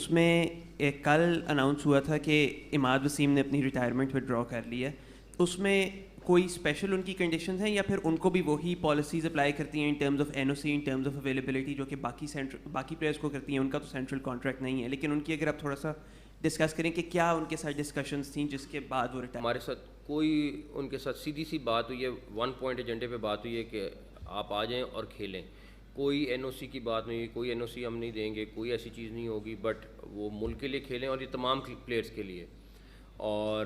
اس میں کل اناؤنس ہوا تھا کہ عماد وسیم نے اپنی ریٹائرمنٹ ودرا کر لی ہے. اس میں کوئی اسپیشل ان کی کنڈیشنز ہیں یا پھر ان کو بھی وہی پالیسیز اپلائی کرتی ہیں in terms of N O C, in terms of availability, جو کہ باقی پلیئرس کو کرتی ہیں؟ ان کا تو سینٹرل کانٹریکٹ نہیں ہے, لیکن ان کی اگر آپ تھوڑا سا ڈسکس کریں کہ کیا ان کے ساتھ ڈسکشنز تھیں جس کے بعد وہ ریٹائر. ہمارے ساتھ کوئی ان کے ساتھ سیدھی سی بات ہوئی ہے, 1 پوائنٹ ایجنڈے پہ بات ہوئی ہے کہ آپ آ جائیں اور کھیلیں. کوئی این او سی کی بات نہیں ہوئی, کوئی این او سی ہم نہیں دیں گے, کوئی ایسی چیز نہیں ہوگی, بٹ وہ ملک کے لیے کھیلیں اور یہ تمام پلیئرس کے لیے. اور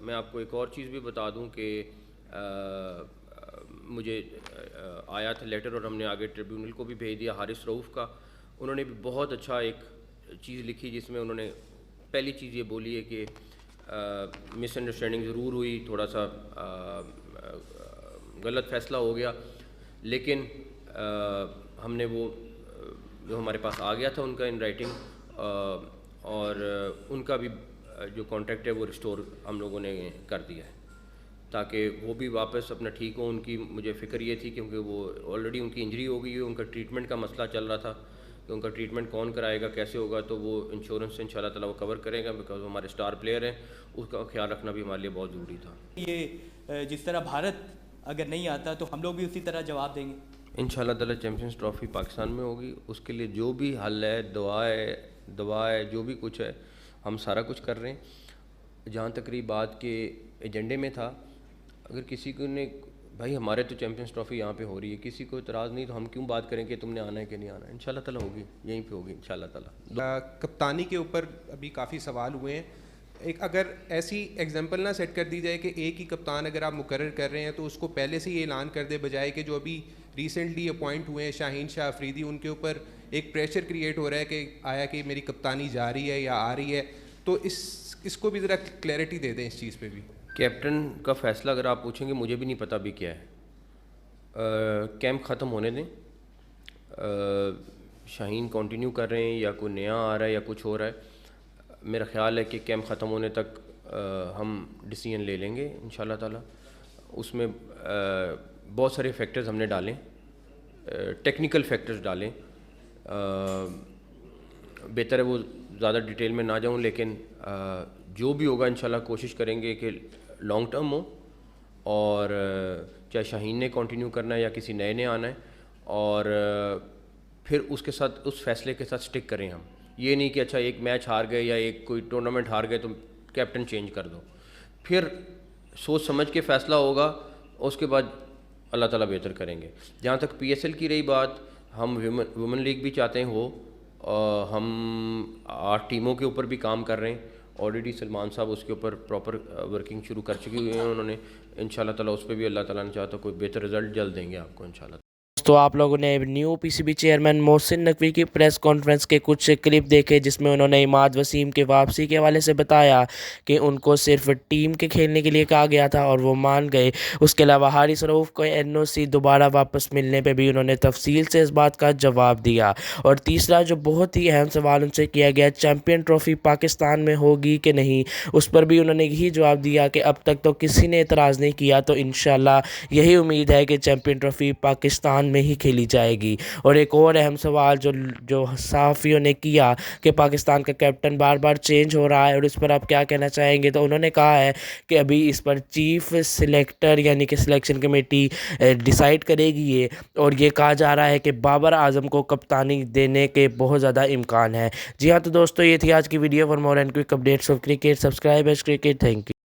میں آپ کو ایک اور چیز بھی بتا دوں کہ مجھے آیا تھا لیٹر اور ہم نے آگے ٹریبیونل کو بھی بھیج دیا. حارث رؤوف کا, انہوں نے بھی بہت اچھا ایک چیز لکھی جس میں انہوں نے پہلی چیز یہ بولی ہے کہ مس انڈرسٹینڈنگ ضرور ہوئی, تھوڑا سا غلط فیصلہ ہو گیا, لیکن ہم نے وہ جو ہمارے پاس آ گیا تھا ان کا ان رائٹنگ, اور ان کا بھی جو کانٹریکٹ ہے وہ ریسٹور ہم لوگوں نے کر دیا ہے تاکہ وہ بھی واپس اپنا ٹھیک ہو. ان کی مجھے فکر یہ تھی کیونکہ وہ آلریڈی ان کی انجری ہو گئی ہے, ان کا ٹریٹمنٹ کا مسئلہ چل رہا تھا کہ ان کا ٹریٹمنٹ کون کرائے گا, کیسے ہوگا, تو وہ انشورنس سے انشاءاللہ تعالیٰ وہ کور کرے گا بیکاز ہمارے اسٹار پلیئر ہیں, اس کا خیال رکھنا بھی ہمارے لیے بہت ضروری تھا. یہ جس طرح بھارت اگر نہیں آتا تو ہم لوگ بھی اسی طرح جواب دیں گے انشاءاللہ تعالیٰ. چیمپئنز ٹرافی پاکستان میں ہوگی, اس کے لیے جو بھی حل ہے, دعا ہے, جو بھی کچھ ہے, ہم سارا کچھ کر رہے ہیں. جہاں تک رہی بات کے ایجنڈے میں تھا, اگر کسی کو نے بھائی ہمارے تو چیمپئنز ٹرافی یہاں پہ ہو رہی ہے, کسی کو اعتراض نہیں, تو ہم کیوں بات کریں کہ تم نے آنا ہے کہ نہیں آنا ہے. انشاءاللہ تعالیٰ ہوگی, یہیں پہ ہوگی انشاءاللہ تعالیٰ. کپتانی کے اوپر ابھی کافی سوال ہوئے ہیں. ایک اگر ایسی ایگزامپل نہ سیٹ کر دی جائے کہ ایک ہی کپتان اگر آپ مقرر کر رہے ہیں تو اس کو پہلے سے یہ اعلان کر دے, بجائے کہ جو ابھی ریسنٹلی اپوائنٹ ہوئے ہیں شاہین شاہ افریدی, ان کے اوپر ایک پریشر کریٹ ہو رہا ہے کہ آیا کہ میری کپتانی جا رہی ہے یا آ رہی ہے, تو اس کو بھی ذرا کلیئرٹی دے دیں اس چیز پہ بھی. کیپٹن کا فیصلہ اگر آپ پوچھیں گے, مجھے بھی نہیں پتہ بھی کیا ہے. کیمپ ختم ہونے دیں, شاہین کنٹینیو کر رہے ہیں یا کوئی نیا آ رہا ہے یا کچھ ہو رہا ہے. میرا خیال ہے کہ کیمپ ختم ہونے تک ہم ڈیسیژن لے لیں گے انشاءاللہ تعالیٰ. اس میں بہت سارے فیکٹرز ہم نے ڈالیں, ٹیکنیکل فیکٹرز ڈالیں. بہتر ہے وہ زیادہ ڈیٹیل میں نہ جاؤں, لیکن جو بھی ہوگا انشاءاللہ کوشش کریں گے کہ لانگ ٹرم ہو, اور چاہے شاہین نے کنٹینیو کرنا ہے یا کسی نئے نے آنا ہے, اور پھر اس کے ساتھ اس فیصلے کے ساتھ سٹک کریں ہم. یہ نہیں کہ اچھا ایک میچ ہار گئے یا ایک کوئی ٹورنامنٹ ہار گئے تو کیپٹن چینج کر دو. پھر سوچ سمجھ کے فیصلہ ہوگا, اس کے بعد اللہ تعالیٰ بہتر کریں گے. جہاں تک پی ایس ایل کی رہی بات, ہم ویمن لیگ بھی چاہتے ہیں ہو, ہم 8 ٹیموں کے اوپر بھی کام کر رہے ہیں. آلریڈی سلمان صاحب اس کے اوپر پراپر ورکنگ شروع کر چکی ہوئی ہیں انہوں نے. انشاءاللہ تعالیٰ اس پہ بھی اللہ تعالیٰ نے چاہتا کوئی بہتر رزلٹ جلد دیں گے آپ کو انشاءاللہ. تو آپ لوگوں نے نیو پی C B chairman Mohsin Naqvi کی پریس کانفرنس کے کچھ کلپ دیکھے, جس میں انہوں نے عماد وسیم کے واپسی کے حوالے سے بتایا کہ ان کو صرف ٹیم کے کھیلنے کے لیے کہا گیا تھا اور وہ مان گئے. اس کے علاوہ حارث رؤوف کو این او سی دوبارہ واپس ملنے پہ بھی انہوں نے تفصیل سے اس بات کا جواب دیا. اور تیسرا جو بہت ہی اہم سوال ان سے کیا گیا, چیمپئن ٹرافی پاکستان میں ہوگی کہ نہیں, اس پر بھی انہوں نے یہی جواب دیا کہ اب تک تو کسی نے اعتراض نہیں کیا, تو انشاءاللہ یہی امید ہے کہ چیمپئن ٹرافی پاکستان میں ہی کھیلی جائے گی. اور ایک اور اہم سوال جو صحافیوں نے کیا کہ پاکستان کا کیپٹن بار بار چینج ہو رہا ہے اور اس پر آپ کیا کہنا چاہیں گے, تو انہوں نے کہا ہے کہ ابھی اس پر چیف سلیکٹر یعنی کہ سلیکشن کمیٹی ڈیسائیڈ کرے گی یہ, اور یہ کہا جا رہا ہے کہ بابر اعظم کو کپتانی دینے کے بہت زیادہ امکان ہے. جی ہاں, تو دوستو یہ تھی آج کی video. For more and quick updates of cricket, subscribe S cricket. Thank you.